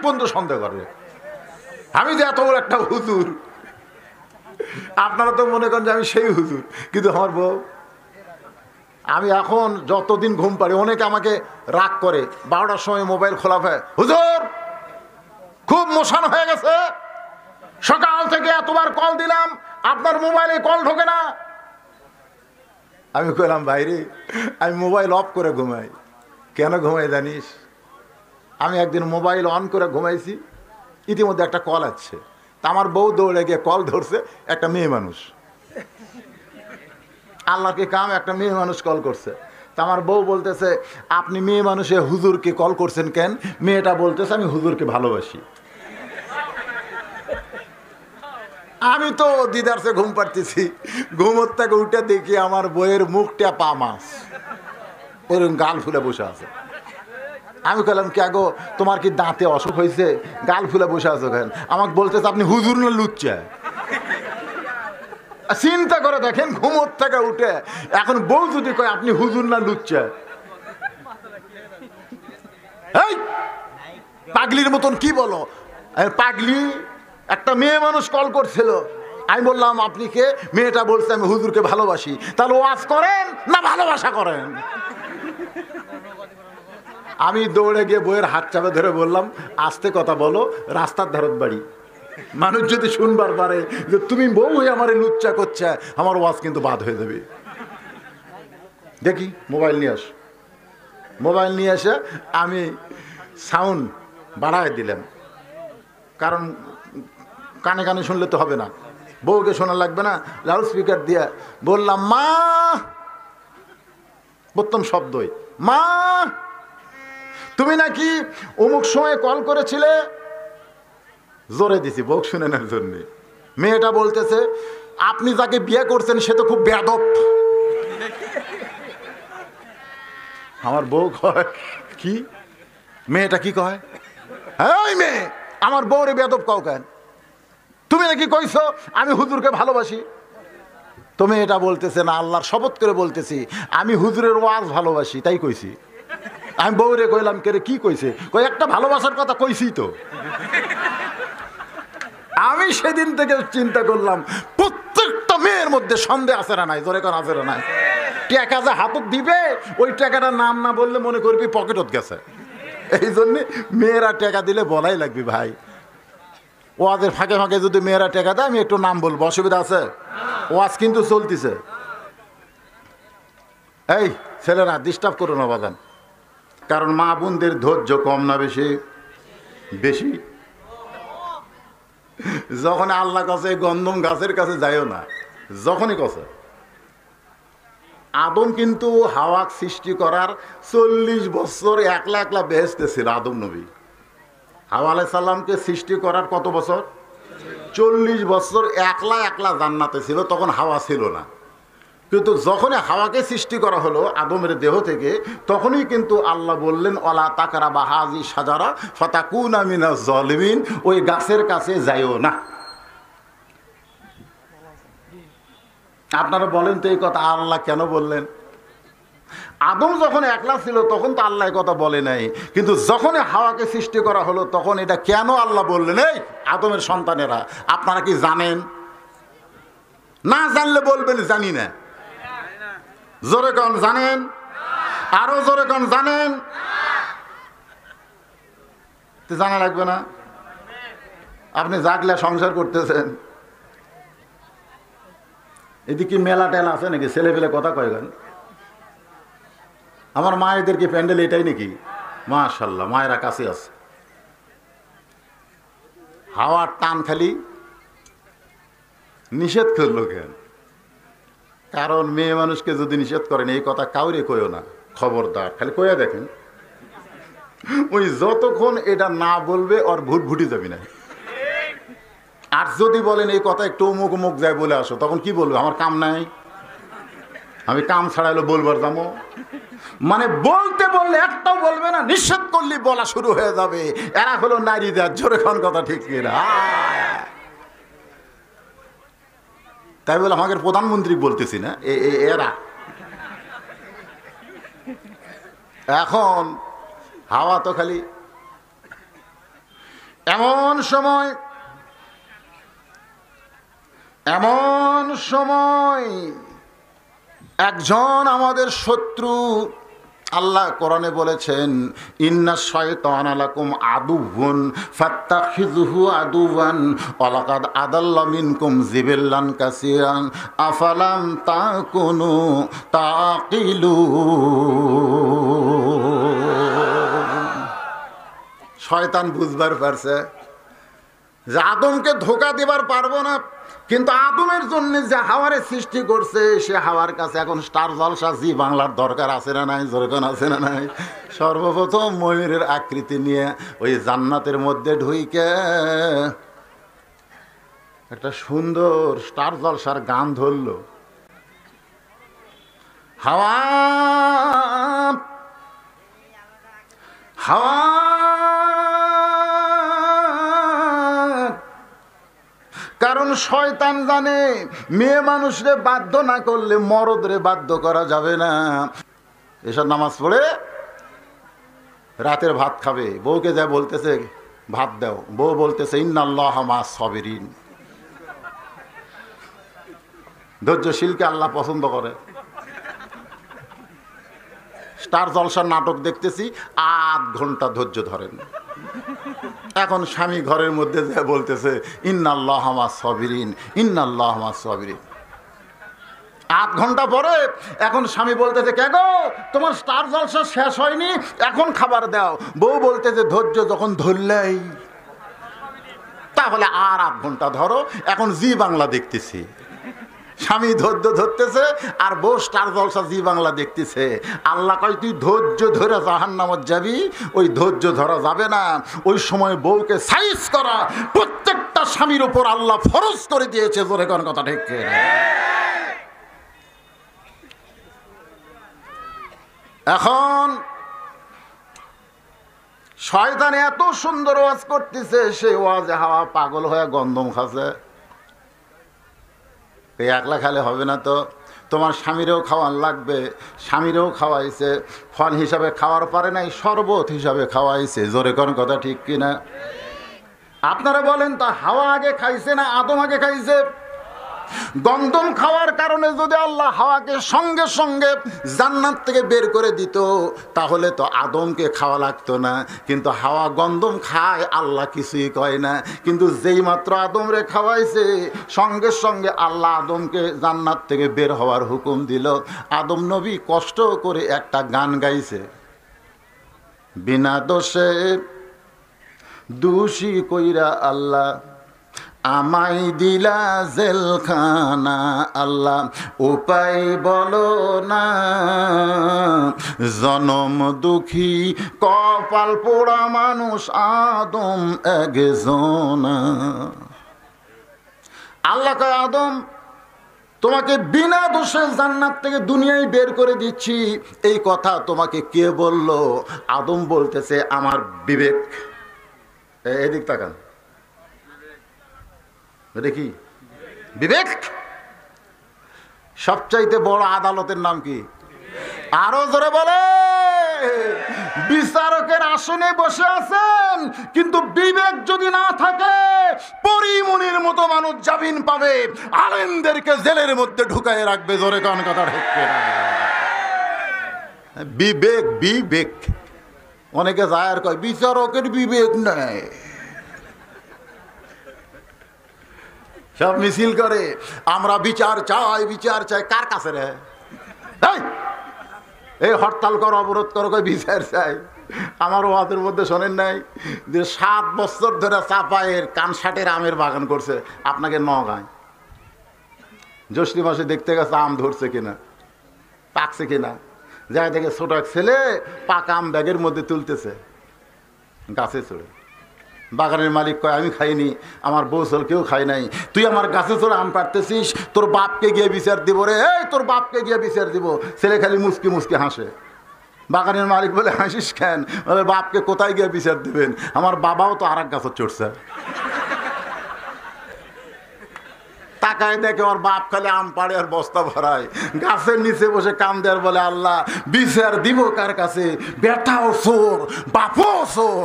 পর্যন্ত সন্দেহ করে আমি যে এত বড় একটা হুজুর। আপনারা তো মনে করেন যে আমি সেই হুজুর, কিন্তু আমার বউ, আমি এখন যতদিন ঘুম পাড়ি, অনেকে আমাকে রাগ করে 12টার সময় মোবাইল খোলা হয়, হুজুর খুব মোশান হয়ে গেছে, সকাল থেকে এতবার কল দিলাম আপনার মোবাইলে কল ঢোকে না। আমি কইলাম ভাইরে, আমি মোবাইল অফ করে ঘুমাই। কেন ঘুমাই জানিস? আমি একদিন মোবাইল অন করে ঘুমাইছি, ইতিমধ্যে একটা কল আসছে, তা আমার বউ দৌড়ে গিয়ে কল ধরছে, একটা মেয়ে মানুষ, আল্লাহকে কাম, একটা মেয়ে মানুষ কল করছে। তা আমার বউ বলতেছে, আপনি মেয়ে মানুষে হুজুরকে কল করছেন কেন? মেয়েটা বলতেছে, আমি হুজুরকে ভালোবাসি। আমি তো দিদার সে ঘুম পাড়তেছি, ঘুমোর থেকে উঠে দেখি আমার বইয়ের মুখটা পা মাছ, ওরকম গাল ফুলে বসে আছে। আমি বললাম, কে গো, তোমার কি দাঁতে অসুখ হয়েছে, গাল ফুলে বসে আছো কেন? আমাকে বলতেছে, আপনি হুজুর না লুচ্চা। চিন্তা করে দেখেন, ঘুমোর থেকে উঠে এখন বউ যদি কয় আপনি হুজুর না লুচ্চা, এই পাগলির মতন কি বলো? পাগলি, একটা মেয়ে মানুষ কল করছিল, আমি বললাম আপনি কে? মেয়েটা বলছে আমি হুজুরকে ভালোবাসি। তাহলে ওয়াজ করেন না ভালোবাসা করেন? আমি দৌড়ে গিয়ে বইয়ের হাত চাপে ধরে বললাম, আস্তে কথা বলো, রাস্তার ধারত বাড়ি, মানুষ যদি শুনবার পারে যে তুমি বউ হয়ে আমার লুচ্চা করছে, আমার ওয়াজ কিন্তু বাদ হয়ে যাবে। দেখি মোবাইল নিয়ে আস। মোবাইল নিয়ে এসে আমি সাউন্ড বাড়ায় দিলাম, কারণ কানে কানে শুনলে তো হবে না, বউকে শোনা লাগবে না। লাউড স্পিকার দিয়ে বললাম, মা, প্রথম শব্দই মা, তুমি নাকি অমুক সময় কল করেছিলে। জোরে দিছি বউ শুনে নেওয়ার জন্যে। মেয়েটা বলতেছে, আপনি যাকে বিয়ে করছেন সে তো খুব বেয়াদব। আমার বউ কয়, কি? মেয়েটা কি কয়? এই মেয়ে, আমার বউরে বেয়াদব কাউ কেন? তুমি নাকি কইছো আমি হুজুরকে ভালোবাসি। তো মেয়েটা বলতেছে, না আল্লাহর শপথ করে বলতেছি আমি হুজুরের ওয়াজ ভালোবাসি, তাই কইছি। আমি বউরে কইলাম, কে রে কি কইছে? কই একটা ভালোবাসার কথা কইছি তো। আমি সেদিন থেকে চিন্তা করলাম, প্রত্যেকটা মেয়ের মধ্যে সন্দেহ আছে না নাই? জোরে কোন আছে না নাই? টাকা যে হাতত দিবে, ওই টাকাটার নাম না বললে মনে করবি পকেটত গেছে। এই জন্যে মেয়েরা টাকা দিলে বলাই লাগবে ভাই। ওয়াজের ফাঁকে ফাঁকে যদি মেয়েরা টাকা দেয়, আমি একটু নাম বলবো, অসুবিধা আছে? ওয়াজ কিন্তু চলতিছে। এই ছেলেরা ডিস্টার্ব করো না বাজান, কারণ মা বোনদের ধৈর্য কম না বেশি? বেশি। যখন আল্লাহ কাছে গন্ধম গাছের কাছে যাইও না, যখনই কাছে। আদম কিন্তু হাওয়া সৃষ্টি করার 40 বছর একলা একলা বেহেশতে ছিল আদম নবী। হাওয়া আলাইহিস সালামকে সৃষ্টি করার কত বছর? 40 বছর একলা একলা জান্নাতে ছিল, তখন হাওয়া ছিল না। কিন্তু যখনই হাওয়াকে সৃষ্টি করা হলো আদমের দেহ থেকে, তখনই কিন্তু আল্লাহ বললেন, ওয়ালা তাকরাবা হাযি শাজারা ফাতাকুনা মিনাজ জালিমিন, ওই গাছের কাছে যাইও না। আপনারা বলেন তো এই কথা আল্লাহ কেন বললেন? আদম যখন একলা ছিল তখন তো আল্লাহ এই কথা বলে নাই, কিন্তু যখন হাওয়াকে সৃষ্টি করা হলো তখন এটা কেন আল্লাহ বললেন? এই আদমের সন্তানেরা, আপনারা কি জানেন? না জানলে বলবেন জানি না। জোরে কোন জানেন? আরো জোরে কোন জানেন? জানা লাগবে না? আপনি জাগলে সংসার করতেছেন, এদিকে মেলা টেলা আছে নাকি? ছেলে পেলে কথা কয় গান। আমার মায়েদের কি প্যান্ডেল এটাই নাকি? মাশাআল্লাহ, মায়েরা কাছে আছে। হাওয়ার টান খালি নিষেধ করলো কেন? কারণ মেয়ে মানুষকে যদি নিষেধ করেন, এই কথা কাউরে কইও না, খবরদার, খালি কইয়া দেখেন। ওই যতক্ষণ এটা না বলবে ওর ভুটভুটি যাবি না। আর যদি বলেন এই কথা একটু অমুক অমুক যায় বলে আসো, তখন কি বলবে? আমার কাম নাই, আমি কাম ছাড়াইলো বলবার যাবো। মানে বলতে বললে একটাও বলবে না, নিষেধ করলে বলা শুরু হয়ে যাবে। এরা হলো নারীদের। জোরে খান কথা ঠিক কিনা? তাই বলে আমাদের প্রধানমন্ত্রী বলতেছি না, এরা। এখন হাওয়া তো খালি এমন সময় একজন আমাদের শত্রু, আল্লাহ কোরআনে বলেছেন ইন্না শাইতানা লাকুম আদুউন ফাত্তাখিযুহু আদুওয়ান ওয়ালাকাদ আদাল্লা মিনকুম জিবিল্লান কাসীরান আফালাম তাকুনু তাকিলুন। শয়তান বুঝবার পারছে যে আদমকে ধোঁকা দিবার পারবো না, কিন্তু আদমের জন্য যে হাওয়ারে সৃষ্টি করছে সে হাওয়ার কাছে এখন স্টার জলসা জি বাংলার দরকার আছে না নাই, জোরকান আছে না নাই। সর্বপ্রথম ময়ূরের আকৃতি নিয়ে ওই জান্নাতের মধ্যে ঢুইকে একটা সুন্দর স্টার জলসার গান ধরলো। হাওয়া হাওয়া কারণ শয়তান জানে মেয়ে মানুষরে বাধ্য না করলে মরদরে বাধ্য করা যাবে না। এসব নামাজ পড়ে রাতের ভাত খাবে, বউকে যা বলতেছে ভাত দাও, বউ বলতেছে ইন্নাল্লাহা মা'আস সাবিরিন। ধৈর্যশীলকে আল্লাহ পছন্দ করে। স্টার জলসার নাটক দেখতেছি, 8 ঘন্টা ধৈর্য ধরেন। এখন স্বামী ঘরের মধ্যে যা বলতেছে ইন্নাল্লাহা মা'আস সাবিরিন, ইন্নাল্লাহা মা'আস সাবিরিন। 8 ঘন্টা পরে এখন স্বামী বলতেছে কে গো তোমার স্টার জলসা শেষ হয়নি, এখন খাবার দাও। বউ বলতেছে ধৈর্য যখন ধরলেই তাহলে আর 8 ঘন্টা ধরো, এখন জি বাংলা দেখতেছি। স্বামী ধৈর্য ধরতেছে আর বউ স্টার জলসা জি বাংলা দেখতেছে। আল্লাহ কয় তুই ধৈর্য ধরে জাহান্নামত যাবি, ওই ধৈর্য ধরা যাবে না। ওই সময় বউকে সাইজ করা প্রত্যেকটা স্বামীর উপর আল্লাহ ফরজ করে দিয়েছে। জোরে কোন কথা ঠিক না? এখন শয়তান এত সুন্দর ওয়াজ করতেছে, সেই ওয়াজে হাওয়া পাগল হয়ে গন্ধম খাচ্ছে। এই একলা খালে হবে না তো, তোমার স্বামীরেও খাওয়ান লাগবে। স্বামীরেও খাওয়াইছে, ফল হিসাবে খাওয়ার পারে নাই, শরবত হিসাবে খাওয়াইছে। জোরে কোন কথা ঠিক কিনা? আপনারা বলেন তো হাওয়া আগে খাইছে না আদম আগে খাইছে? গন্ধম খাওয়ার কারণে যদি আল্লাহ হাওয়াকে সঙ্গে সঙ্গে জান্নাত থেকে বের করে দিত তাহলে তো আদমকে খাওয়া লাগতো না। কিন্তু হাওয়া গন্ধম খায়, আল্লাহ কিছুই কয় না। কিন্তু যেই মাত্র আদম রে খাওয়াইছে সঙ্গে সঙ্গে আল্লাহ আদমকে জান্নাত থেকে বের হওয়ার হুকুম দিল। আদম নবী কষ্ট করে একটা গান গাইছে, বিনা দোষে দোষী কইরা আল্লাহ আমাই দিলা জেলখানা, আল্লাহ উপায় বলো না, জনম দুঃখী কপাল পোড়া মানুষ আদম একজন। আল্লাহ কয় আদম তোমাকে বিনা দোষে জান্নাত থেকে দুনিয়ায় বের করে দিচ্ছি, এই কথা তোমাকে কে বলল? আদম বলতেছে আমার বিবেক। এদিক তাকান, দেখি বিবেক। সবচাইতে বড় আদালতের নাম কি? আরো জোরে বলে। বিচারকের আসনে বসে আছেন, কিন্তু বিবেক যদি না থাকে পরিমনির মতো মানুষ জামিন পাবে, আলেমদেরকে জেলের মধ্যে ঢুকায় রাখবে। জোরে কোন কথা ঠিক না? বিবেক বিবেক অনেকে যায় আর কয় বিচারকের বিবেক নাই, সব মিছিল করে আমরা বিচার চাই বিচার চাই। কার কাছে রে? এই হরতাল করো অবরোধ করো, কই বিচার চাই। আমার ওয়াদের মধ্যে শোনেন নাই যে 7 বছর ধরে চাপায়ের কানসাটের আমের বাগান করছে আপনাকে নগাঁয়। জ্যৈষ্ঠ মাসে দেখতে গেছে আম ধরছে কিনা, পাকছে কিনা। যাই দেখে ছোট এক ছেলে পাকা আম ব্যাগের মধ্যে তুলতেছে গাছে চড়ে। বাগানের মালিক কয় আমি খাইনি, আমার বউ চল কেউ খাই নাই, তুই আমার গাছে চড়ে আম পাড়তেছিস, তোর বাপকে গিয়ে বিচার দিব রে। এই তোর বাপকে গিয়ে বিচার দিব। ছেলে খালি মুসকি মুসকি হাসে। বাগানের মালিক বলে হাসিস কেন? বলে বাপকে কোথায় গিয়ে বিচার দিবেন, আমার বাবাও তো আর এক গাছে চড়ছে। তাকায় দেখে ওর বাপ খালি আম পাড়ে আর বস্তা ভরায়, গাছের নিচে বসে কাম দেয়ার বলে আল্লাহ বিচার দিব কার কাছে? বেটাও চোর, বাপও চোর।